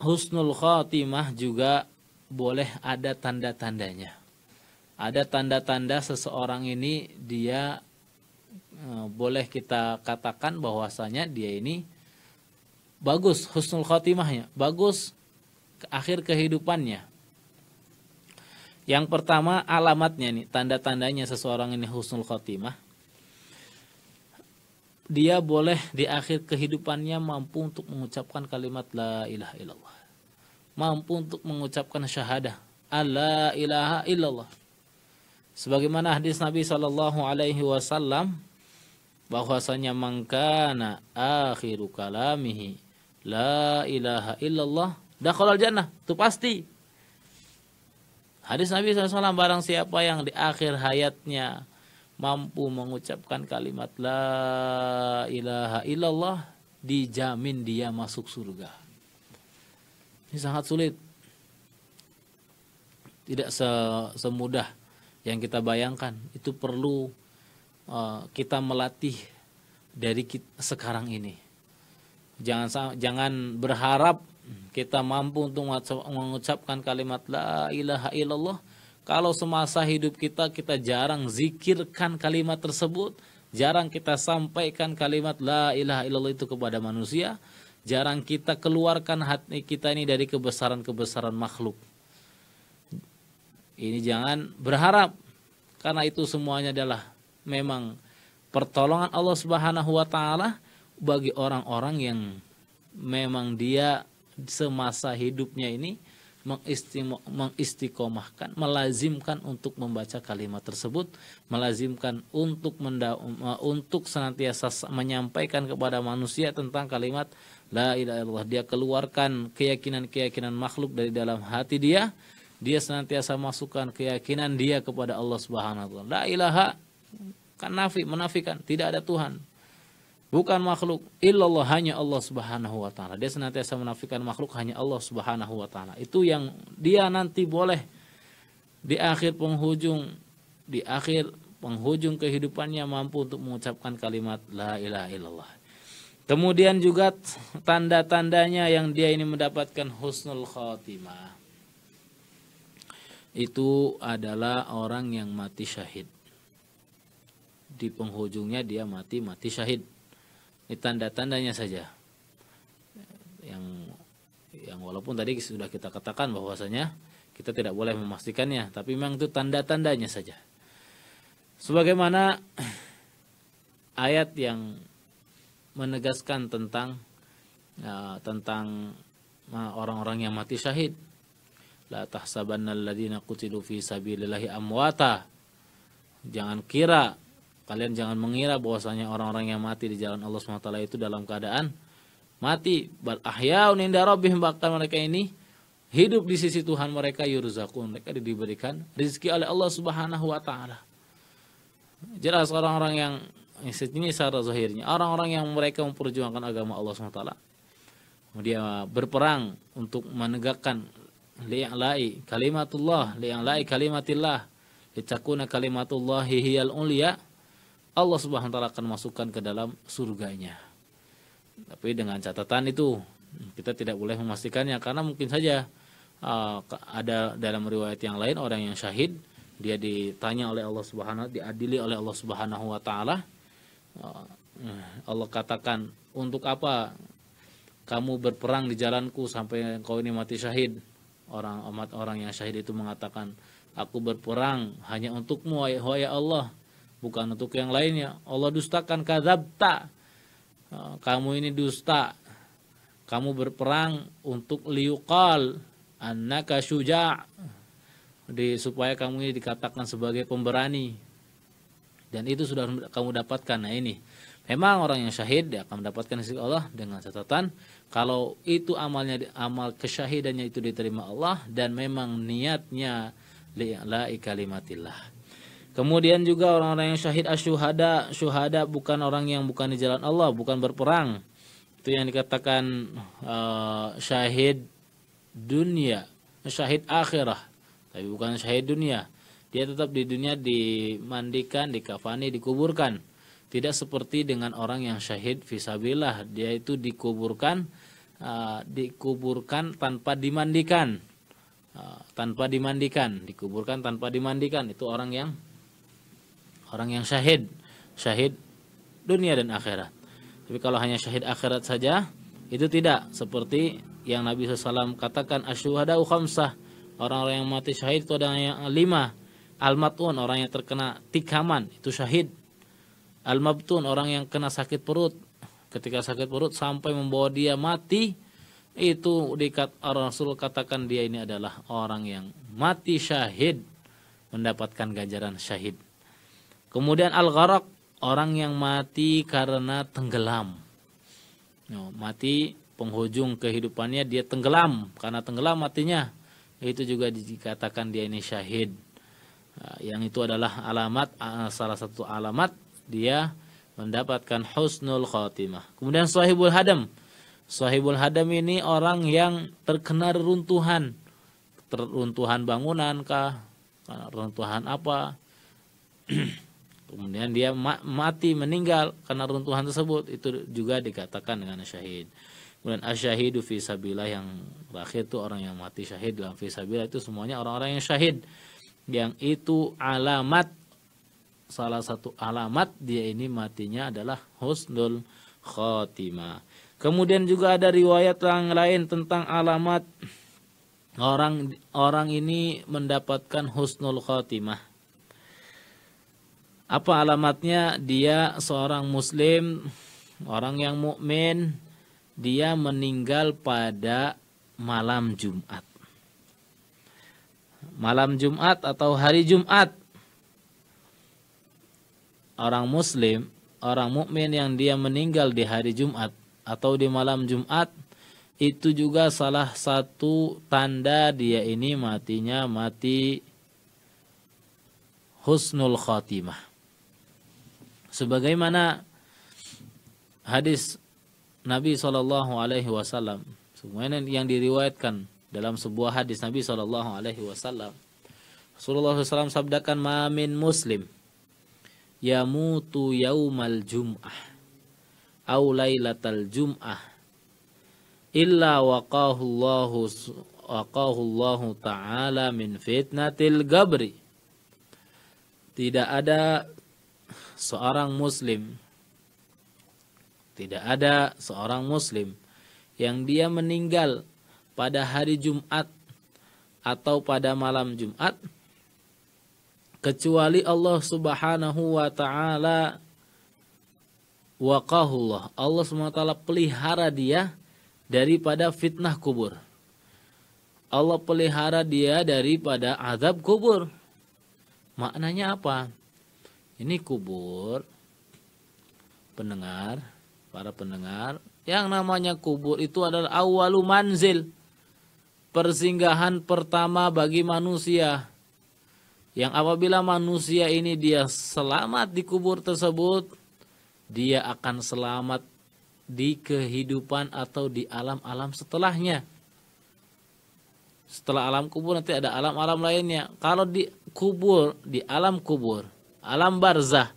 husnul khatimah juga boleh ada tanda-tandanya. Ada tanda-tanda seseorang ini dia boleh kita katakan bahwasanya dia ini bagus husnul khatimahnya, bagus akhir kehidupannya. Yang pertama alamatnya nih, tanda-tandanya seseorang ini husnul khatimah. Dia boleh di akhir kehidupannya mampu untuk mengucapkan kalimat la ilaha illallah. Mampu untuk mengucapkan syahadah alla ilaha illallah. Sebagaimana hadis Nabi SAW bahwasanya man kana akhiru kalamihi la ilaha illallah dakhalal jannah, itu pasti. Hadis Nabi SAW, barang siapa yang di akhir hayatnya mampu mengucapkan kalimat la ilaha illallah, dijamin dia masuk surga. Ini sangat sulit. Tidak semudah yang kita bayangkan. Itu perlu kita melatih dari sekarang ini. Jangan berharap kita mampu untuk mengucapkan kalimat la ilaha illallah kalau semasa hidup kita jarang zikirkan kalimat tersebut, jarang kita sampaikan kalimat la ilaha illallah itu kepada manusia, jarang kita keluarkan hati kita ini dari kebesaran-kebesaran makhluk. Ini jangan berharap, karena itu semuanya adalah memang pertolongan Allah Subhanahu wa taala bagi orang-orang yang memang dia semasa hidupnya ini mengistiqomahkan, melazimkan untuk membaca kalimat tersebut, melazimkan untuk senantiasa menyampaikan kepada manusia tentang kalimat la ilaha illallah. Dia keluarkan keyakinan-keyakinan makhluk dari dalam hati dia. Dia senantiasa masukkan keyakinan dia kepada Allah Subhanahu wa taala. La ilaha kan nafi, menafikan tidak ada Tuhan. Bukan makhluk, illallah, hanya Allah Subhanahu wa taala. Dia senantiasa menafikan makhluk, hanya Allah Subhanahu wa taala. Itu yang dia nanti boleh di akhir penghujung kehidupannya mampu untuk mengucapkan kalimat la ilaha illallah. Kemudian juga tanda-tandanya yang dia ini mendapatkan husnul khatimah, itu adalah orang yang mati syahid. Di penghujungnya dia mati syahid. Ini tanda-tandanya saja. Yang walaupun tadi sudah kita katakan bahwasanya kita tidak boleh memastikannya, tapi memang itu tanda-tandanya saja. Sebagaimana ayat yang menegaskan tentang orang-orang yang mati syahid. La tahsabannal ladzina qutilu fi sabilillahi amwata. Kalian jangan mengira bahwasanya orang-orang yang mati di jalan Allah SWT itu dalam keadaan mati. Bal ahyaun inda rabbihim, bahkan mereka ini hidup di sisi Tuhan mereka, yurzaqun, mereka diberikan rezeki oleh Allah Subhanahu wa taala. Jelas orang-orang yang ini secara zahirnya, orang-orang yang mereka memperjuangkan agama Allah SWT, dia berperang untuk menegakkan li'la'i kalimatullah, li'la'i kalimatillah, litakuna kalimatullahi hiyal ulia, Allah Subhanahu wa taala akan masukkan ke dalam surganya. Tapi dengan catatan itu kita tidak boleh memastikannya, karena mungkin saja ada dalam riwayat yang lain orang yang syahid dia ditanya oleh Allah Subhanahu, diadili oleh Allah Subhanahu wa taala. Allah katakan, untuk apa kamu berperang di jalanku sampai engkau ini mati syahid? Orang yang syahid itu mengatakan, aku berperang hanya untukmu wahai Allah, bukan untuk yang lainnya. Allah dustakan, kadzabta, kamu ini dusta. Kamu berperang untuk liuqal annaka syuja', supaya kamu ini dikatakan sebagai pemberani, dan itu sudah kamu dapatkan. Nah ini memang orang yang syahid dia akan mendapatkan rezeki Allah, dengan catatan kalau itu amal kesyahidannya itu diterima Allah dan memang niatnya li'la'i kalimatillah. Kemudian juga orang-orang yang syahid syuhada bukan orang yang bukan di jalan Allah, bukan berperang. Itu yang dikatakan syahid dunia, syahid akhirah, tapi bukan syahid dunia. Dia tetap di dunia dimandikan, dikafani, dikuburkan. Tidak seperti dengan orang yang syahid fisabilillah, dia itu dikuburkan tanpa dimandikan. Dikuburkan tanpa dimandikan. Itu orang yang syahid dunia dan akhirat. Tapi kalau hanya syahid akhirat saja, itu tidak seperti yang Nabi SAW katakan, asyuhada'u khamsah, orang-orang yang mati syahid itu ada yang 5. Al-mat'un, orang yang terkena tikaman, itu syahid. Al-mabtun, orang yang kena sakit perut, ketika sakit perut sampai membawa dia mati, itu Rasul katakan dia ini adalah orang yang mati syahid, mendapatkan ganjaran syahid. Kemudian al-gharaq, orang yang mati karena tenggelam. Mati penghujung kehidupannya dia tenggelam, karena tenggelam matinya, itu juga dikatakan dia ini syahid. Yang itu adalah salah satu alamat dia mendapatkan husnul khatimah. Kemudian sahibul hadam. Sahibul hadam ini orang yang terkena reruntuhan bangunan kah, reruntuhan apa. Kemudian dia meninggal karena runtuhan tersebut, itu juga dikatakan dengan syahid. Kemudian asyahidu fi sabilillah, yang terakhir itu orang yang mati syahid dalam fi sabilillah, itu semuanya orang-orang yang syahid, yang itu salah satu alamat dia ini matinya adalah husnul khatimah. Kemudian juga ada riwayat yang lain tentang alamat orang ini mendapatkan husnul khatimah. Apa alamatnya? Dia seorang muslim, orang yang mukmin, dia meninggal pada malam Jumat. Malam Jumat atau hari Jumat. Orang muslim, orang mukmin yang dia meninggal di hari Jumat atau di malam Jumat, itu juga salah satu tanda dia ini matinya mati husnul khatimah. Sebagaimana hadis Nabi SAW, semuanya yang diriwayatkan dalam sebuah hadis Nabi SAW, Rasulullah SAW sabdakan, "Ma min muslim yamutu yaumal jum'ah au lailatal jum'ah illa waqahullahu ta'ala min fitnatil gabri. Tidak ada seorang muslim yang dia meninggal pada hari Jumat atau pada malam Jumat kecuali Allah Subhanahu wa taala waqahullah, Allah SWT pelihara dia daripada fitnah kubur. Allah pelihara dia daripada azab kubur. Maknanya apa? Ini kubur, para pendengar, yang namanya kubur itu adalah awalu manzil, persinggahan pertama bagi manusia. Yang apabila manusia ini dia selamat di kubur tersebut, dia akan selamat di kehidupan atau di alam-alam setelahnya. Setelah alam kubur nanti ada alam-alam lainnya. Kalau di kubur, di alam kubur, alam barzah,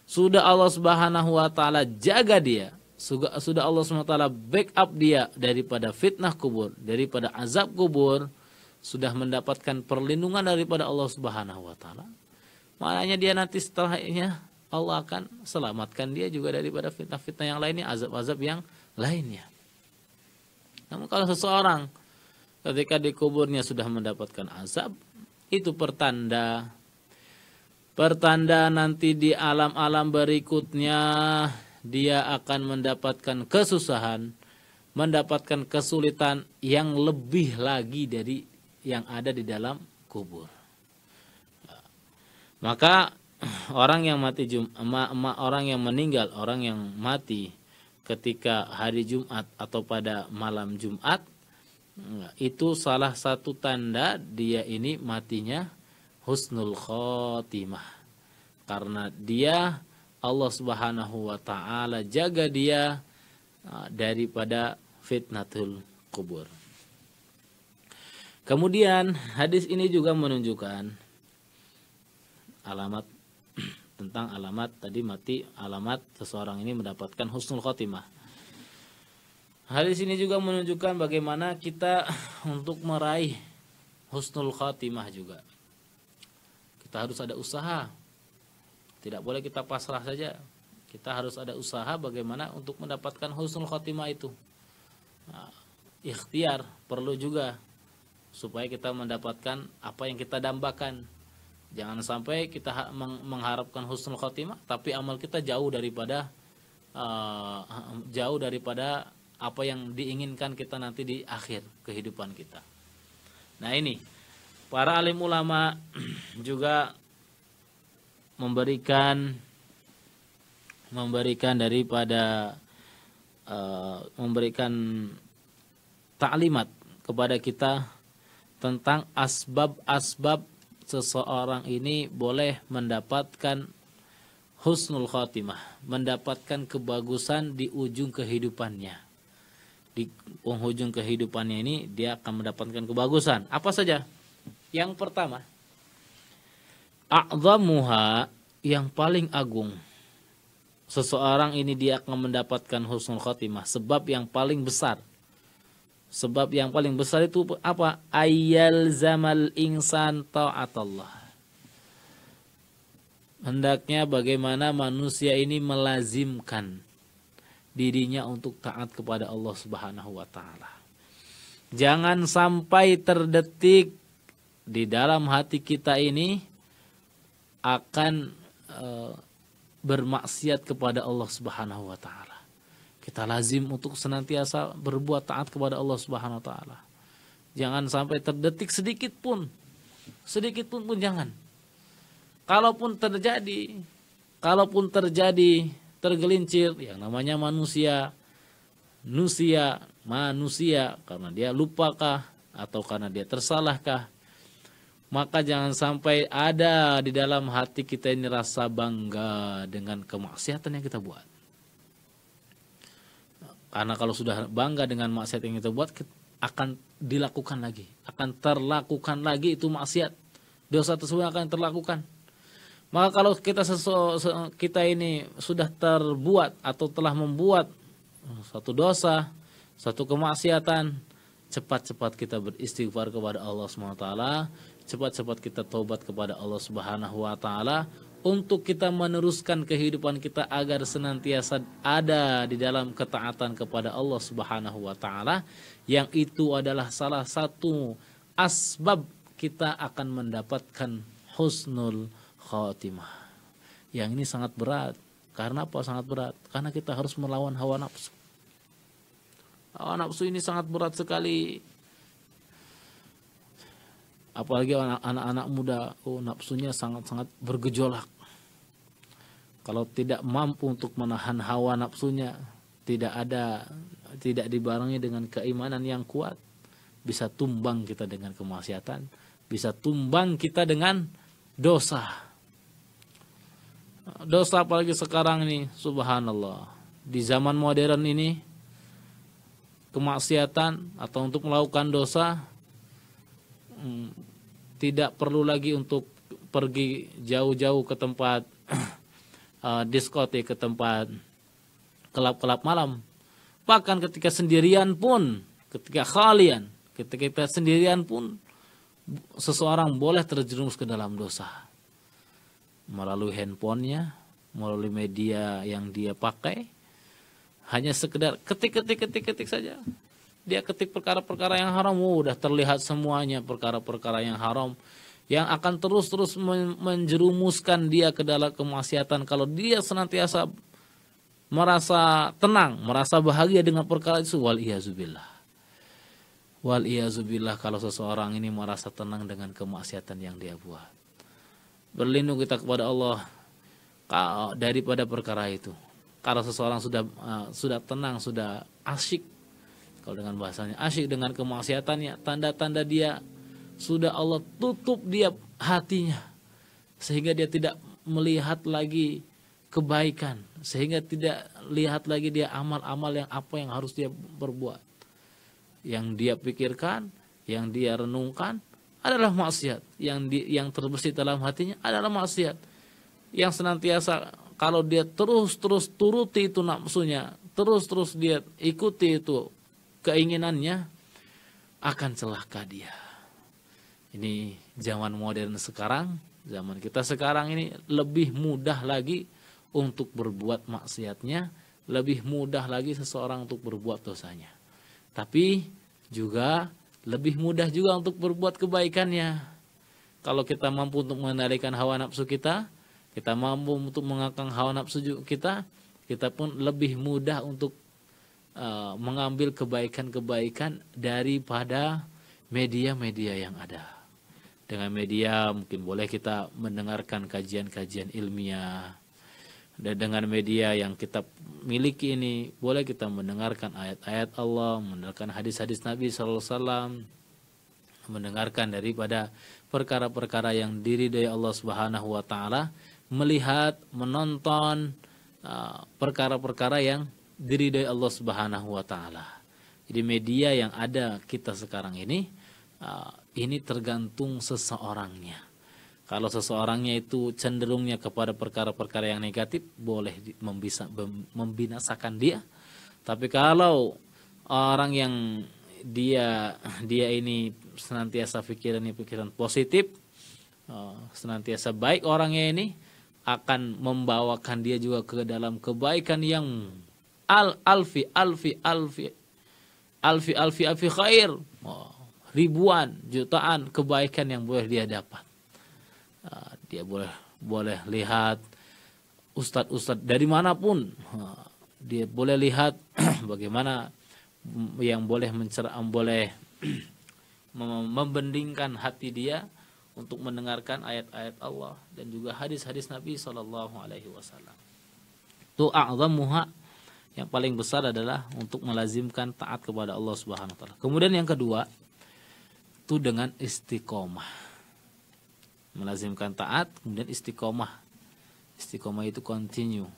sudah Allah Subhanahu wa taala jaga dia, sudah Allah Subhanahu wa taala backup dia daripada fitnah kubur, daripada azab kubur, sudah mendapatkan perlindungan daripada Allah Subhanahu wa taala. Maknanya dia nanti setelahnya Allah akan selamatkan dia juga daripada fitnah-fitnah yang lainnya, azab-azab yang lainnya. Namun kalau seseorang ketika di kuburnya sudah mendapatkan azab, itu pertanda nanti di alam-alam berikutnya dia akan mendapatkan kesusahan, mendapatkan kesulitan yang lebih lagi dari yang ada di dalam kubur. Maka orang yang meninggal, orang yang mati ketika hari Jumat atau pada malam Jumat, itu salah satu tanda dia ini matinya husnul khotimah, karena dia Allah Subhanahu wa taala jaga dia daripada fitnatul kubur. Kemudian hadis ini juga menunjukkan alamat tentang alamat tadi mati, alamat seseorang ini mendapatkan husnul khotimah. Hadis ini juga menunjukkan bagaimana kita untuk meraih husnul khotimah juga. Kita harus ada usaha. Tidak boleh kita pasrah saja. Kita harus ada usaha bagaimana untuk mendapatkan husnul khotimah itu. Ikhtiar perlu juga supaya kita mendapatkan apa yang kita dambakan. Jangan sampai kita mengharapkan husnul khotimah tapi amal kita jauh daripada apa yang diinginkan kita nanti di akhir kehidupan kita. Nah ini, para alim ulama juga memberikan taklimat kepada kita tentang asbab-asbab seseorang ini boleh mendapatkan husnul khotimah, mendapatkan kebagusan di ujung kehidupannya. Di penghujung kehidupannya ini dia akan mendapatkan kebagusan. Apa saja? Yang pertama, a'zamuha, yang paling agung. Seseorang ini dia akan mendapatkan husnul khotimah, sebab yang paling besar. Sebab yang paling besar itu apa? Ayyal zamal insan ta'atallah. Hendaknya bagaimana manusia ini melazimkan dirinya untuk taat kepada Allah Subhanahu wa taala. Jangan sampai terdetik di dalam hati kita ini akan bermaksiat kepada Allah Subhanahu wa taala. Kita lazim untuk senantiasa berbuat taat kepada Allah Subhanahu wa taala. Jangan sampai terdetik sedikit pun jangan. Kalaupun terjadi tergelincir, yang namanya manusia karena dia lupakah atau karena dia tersalahkah, maka jangan sampai ada di dalam hati kita ini rasa bangga dengan kemaksiatan yang kita buat. Karena kalau sudah bangga dengan maksiat yang kita buat, akan dilakukan lagi, akan terlakukan lagi itu maksiat, dosa tersebut akan terlakukan. Maka kalau kita ini sudah terbuat atau telah membuat satu dosa, satu kemaksiatan, cepat-cepat kita beristighfar kepada Allah Subhanahu wa taala, cepat-cepat kita taubat kepada Allah Subhanahu wa taala untuk kita meneruskan kehidupan kita agar senantiasa ada di dalam ketaatan kepada Allah Subhanahu wa taala, yang itu adalah salah satu asbab kita akan mendapatkan husnul khatimah. Yang ini sangat berat. Karena apa sangat berat? Karena kita harus melawan hawa nafsu. Hawa nafsu ini sangat berat sekali. Apalagi anak-anak muda, nafsunya sangat-sangat bergejolak. Kalau tidak mampu untuk menahan hawa nafsunya, tidak dibarengi dengan keimanan yang kuat, bisa tumbang kita dengan kemaksiatan, bisa tumbang kita dengan dosa. Dosa apalagi sekarang ini, subhanallah. Di zaman modern ini, kemaksiatan atau untuk melakukan dosa tidak perlu lagi untuk pergi jauh-jauh ke tempat diskotik, ke tempat kelab-kelab malam. Bahkan ketika sendirian pun, ketika kita sendirian pun, seseorang boleh terjerumus ke dalam dosa. Melalui handphonenya, melalui media yang dia pakai, hanya sekedar ketik saja. Dia ketik perkara-perkara yang haram, udah terlihat semuanya perkara-perkara yang haram, yang akan terus-terus menjerumuskan dia ke dalam kemaksiatan. Kalau dia senantiasa merasa tenang, merasa bahagia dengan perkara itu, wal iyazubillah. Wal iyazubillah kalau seseorang ini merasa tenang dengan kemaksiatan yang dia buat. Berlindung kita kepada Allah daripada perkara itu. Kalau seseorang sudah tenang, sudah asyik, kalau dengan bahasanya asyik dengan kemaksiatannya, tanda-tanda dia sudah Allah tutup dia hatinya, sehingga dia tidak melihat lagi kebaikan, sehingga tidak lihat lagi dia amal-amal yang apa yang harus dia perbuat. Yang dia pikirkan, yang dia renungkan adalah maksiat, yang terbesit dalam hatinya adalah maksiat. Yang senantiasa kalau dia terus turuti itu nafsunya, terus dia ikuti itu keinginannya, akan celaka dia. Ini zaman modern sekarang, zaman kita sekarang ini lebih mudah lagi untuk berbuat maksiatnya, lebih mudah lagi seseorang untuk berbuat dosanya. Tapi juga lebih mudah juga untuk berbuat kebaikannya. Kalau kita mampu untuk mengendalikan hawa nafsu kita mampu untuk mengekang hawa nafsu kita pun lebih mudah untuk mengambil kebaikan-kebaikan daripada media-media yang ada. Dengan media mungkin boleh kita mendengarkan kajian-kajian ilmiah. Dan dengan media yang kita miliki ini, boleh kita mendengarkan ayat-ayat Allah, mendengarkan hadis-hadis Nabi SAW, mendengarkan daripada perkara-perkara yang diridhai Allah Subhanahu wa taala, melihat, menonton perkara-perkara yang diridhai Allah Subhanahu wa taala. Jadi media yang ada kita sekarang ini tergantung seseorangnya. Kalau seseorangnya itu cenderungnya kepada perkara-perkara yang negatif, boleh membinasakan dia. Tapi kalau orang yang dia ini senantiasa pikiran positif, senantiasa baik orangnya ini, akan membawakan dia juga ke dalam kebaikan yang alfi khair, ribuan, jutaan kebaikan yang boleh dia dapat. Dia boleh lihat ustadz dari manapun, dia boleh lihat bagaimana yang boleh membendingkan hati dia untuk mendengarkan ayat-ayat Allah dan juga hadis-hadis Nabi SAW. Itu a'zamuha, yang paling besar adalah untuk melazimkan taat kepada Allah Subhanahu wa taala. Kemudian yang kedua, itu dengan istiqomah. Melazimkan taat, kemudian istiqomah. Istiqomah itu continue.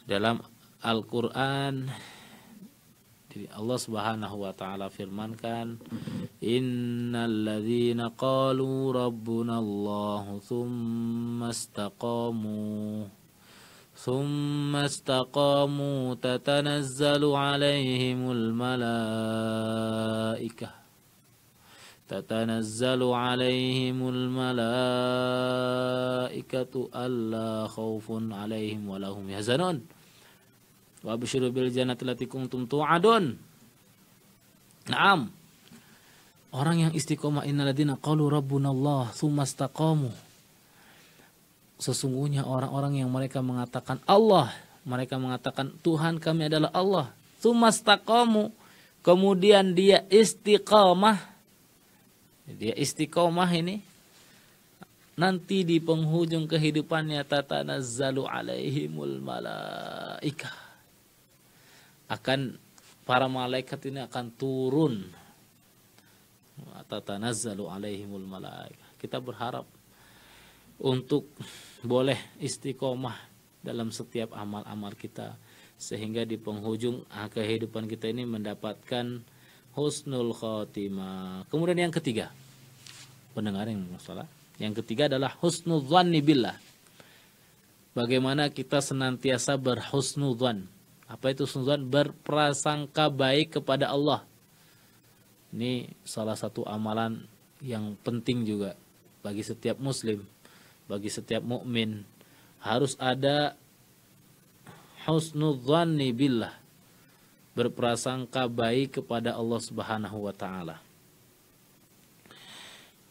Dalam Al-Quran Jadi Allah Subhanahu wa taala firmankan, innal ladzina qalu rabbunallahu thumma istaqamu tatanazzalu alaihimul malaikatu alla khaufun alaihim walahum yahzanun wa abshiru bil jannati allati kuntum tu'adun. Naam. Orang yang istiqomah, innal ladzina qalu rabbunallah tsumma istaqamu. Sesungguhnya orang-orang yang mereka mengatakan Allah, mereka mengatakan Tuhan kami adalah Allah. Tsumma istaqamu, kemudian dia istiqamah. Dia istiqomah ini nanti di penghujung kehidupannya tatanazzalu alaihimul malaikah. Para malaikat ini akan turun. Tatanazzalu alaihimul malaikah. Kita berharap untuk boleh istiqomah dalam setiap amal-amal kita, sehingga di penghujung kehidupan kita ini mendapatkan husnul khotimah. Kemudian yang ketiga, pendengar yang masalah. Yang ketiga adalah husnul dzanni billah. Bagaimana kita senantiasa berhusnul dzan. Apa itu husnul dzan? Berprasangka baik kepada Allah. Ini salah satu amalan yang penting juga bagi setiap muslim, bagi setiap mukmin. Harus ada husnul dzanni billah. Berprasangka baik kepada Allah Subhanahu wa taala.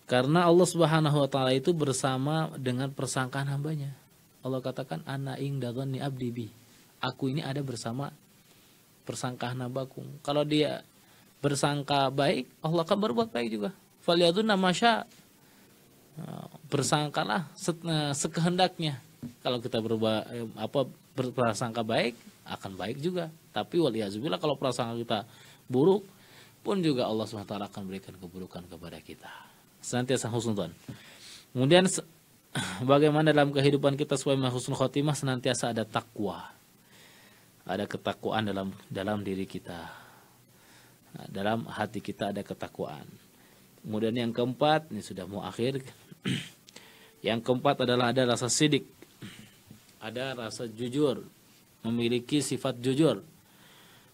Karena Allah Subhanahu wa taala itu bersama dengan persangkaan hambanya. Allah katakan ana inda dzanni abdi bi. Aku ini ada bersama persangkaan hambaku. Kalau dia bersangka baik, Allah akan berbuat baik juga. Falyadzunna masya. Bersangkalah sekehendaknya. Kalau kita berprasangka baik, akan baik juga. Tapi waliyazubillah kalau prasangka kita buruk pun juga Allah SWT akan berikan keburukan kepada kita. Senantiasa husnudzan. Kemudian bagaimana dalam kehidupan kita supaya husnul khotimah, senantiasa ada takwa. Ada ketakwaan dalam diri kita. Dalam hati kita ada ketakwaan. Kemudian yang keempat, ini sudah mau akhir. Yang keempat adalah ada rasa sidik. Ada rasa jujur. Memiliki sifat jujur.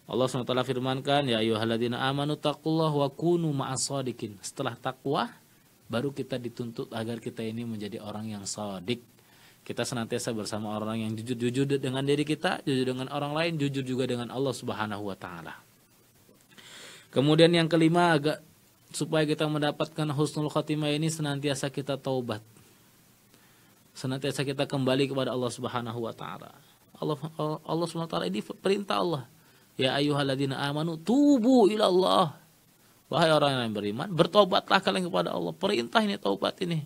Allah SWT firmankan, ya ayyuhalladzina amanu taqullaha wa kunu ma'as shadiqin. Setelah takwa, baru kita dituntut agar kita ini menjadi orang yang shadiq. Kita senantiasa bersama orang yang jujur dengan diri kita, jujur dengan orang lain, jujur juga dengan Allah Subhanahu wa taala. Kemudian yang kelima, supaya kita mendapatkan husnul khotimah ini, senantiasa kita taubat. Senantiasa kita kembali kepada Allah Subhanahu wa taala. Allah Subhanahu wa taala ini perintah Allah. Ya ayyuhalladzina amanu tubu ilallah. Wahai orang yang beriman, bertobatlah kalian kepada Allah. Perintah ini, taubat ini.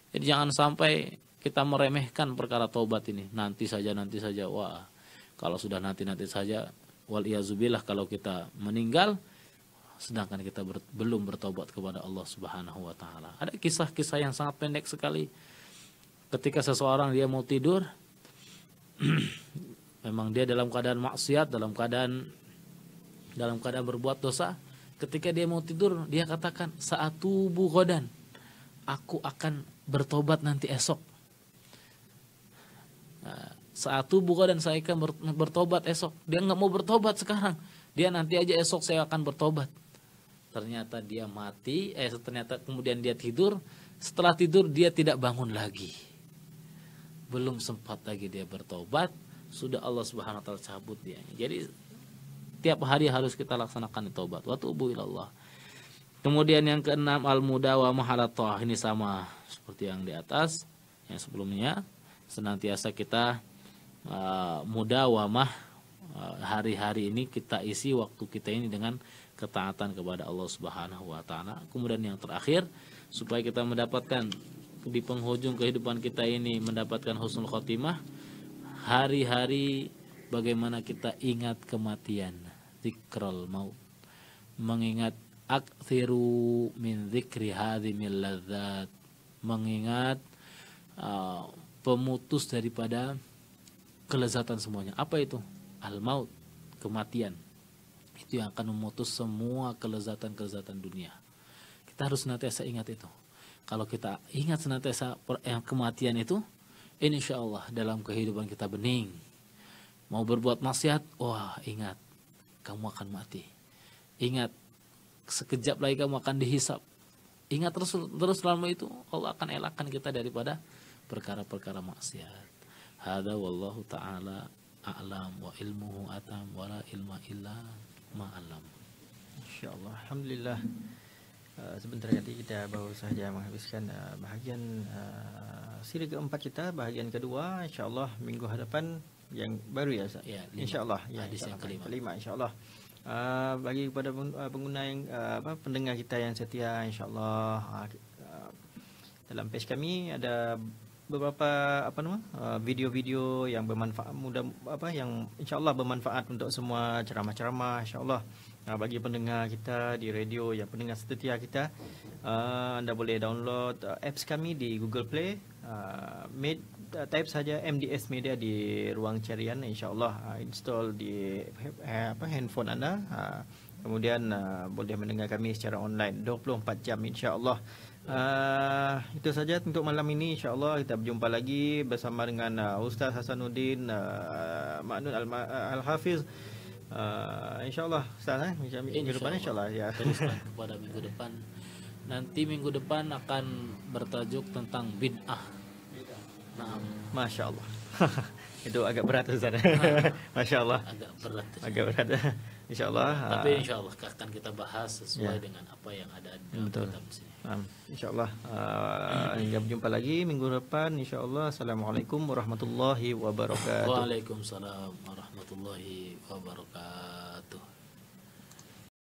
Jadi jangan sampai kita meremehkan perkara taubat ini. Nanti saja. Wah, kalau sudah nanti saja, waliyazubillah kalau kita meninggal, sedangkan kita belum bertobat kepada Allah Subhanahu wa taala. Ada kisah-kisah yang sangat pendek sekali. Ketika seseorang dia mau tidur, memang dia dalam keadaan maksiat, dalam keadaan berbuat dosa. Ketika dia mau tidur, dia katakan, sa'atubu ghadan. Aku akan bertobat nanti esok. Sa'atubu ghadan, saya akan bertobat esok. Dia nggak mau bertobat sekarang. Dia nanti aja esok saya akan bertobat. Ternyata dia mati, ternyata kemudian dia tidur. Setelah tidur dia tidak bangun lagi. Belum sempat lagi dia bertobat, sudah Allah Subhanahu wa taala cabut dia. Jadi tiap hari harus kita laksanakan taubat. Wa tubu ilallah. Kemudian yang keenam, al-mudawamah ala tha'ah. Ini sama seperti yang di atas, yang sebelumnya. Senantiasa kita mudawamah, hari-hari ini kita isi waktu kita ini dengan ketaatan kepada Allah Subhanahu wa taala. Kemudian yang terakhir, supaya kita mendapatkan di penghujung kehidupan kita ini mendapatkan husnul khotimah, hari-hari bagaimana kita ingat kematian, zikrul maut, mengingat aktsiru min dzikri hadzimil ladzat, mengingat pemutus daripada kelezatan semuanya. Apa itu? Al-maut, kematian. Itu yang akan memutus semua kelezatan-kelezatan dunia. Kita harus senantiasa ingat itu. Kalau kita ingat senantiasa kematian itu, insya Allah dalam kehidupan kita bening. Mau berbuat maksiat, wah ingat, kamu akan mati. Ingat, sekejap lagi kamu akan dihisap. Ingat terus selama itu, Allah akan elakkan kita daripada perkara-perkara maksiat. Hada wallahu ta'ala a'lam wa ilmuhu atam wa la ilma illa ma'alam. InsyaAllah. Alhamdulillah. Sebentar lagi kita baru sahaja menghabiskan bahagian siri keempat kita, bahagian kedua. InsyaAllah minggu hadapan yang baru ya Ustaz? Ya, InsyaAllah ya, hadis yang kelima insyaAllah. Bagi kepada pengguna yang pendengar kita yang setia, InsyaAllah dalam page kami ada beberapa video-video yang bermanfaat, yang InsyaAllah bermanfaat untuk semua ceramah-ceramah InsyaAllah. Bagi pendengar kita di radio, yang pendengar setia kita, anda boleh download apps kami di Google Play. Type saja MDS Media di ruang carian, InsyaAllah install di handphone anda. Kemudian boleh mendengar kami secara online 24 jam InsyaAllah. Itu saja untuk malam ini. InsyaAllah kita berjumpa lagi bersama dengan Ustaz Hasanuddin Ma'nun Al-Hafiz. InsyaAllah Ustaz, minggu depan InsyaAllah ya. Teruskan kepada minggu depan. Nanti minggu depan akan bertajuk tentang bid'ah. Nah, Masya Allah. Itu agak berat Ustaz. Masya Allah. Agak berat. InsyaAllah. Tapi InsyaAllah akan kita bahas sesuai dengan apa yang ada di dalam sini. InsyaAllah. Hingga berjumpa lagi minggu depan InsyaAllah. Assalamualaikum warahmatullahi wabarakatuh. Waalaikumsalam warahmatullahi wabarakatuh.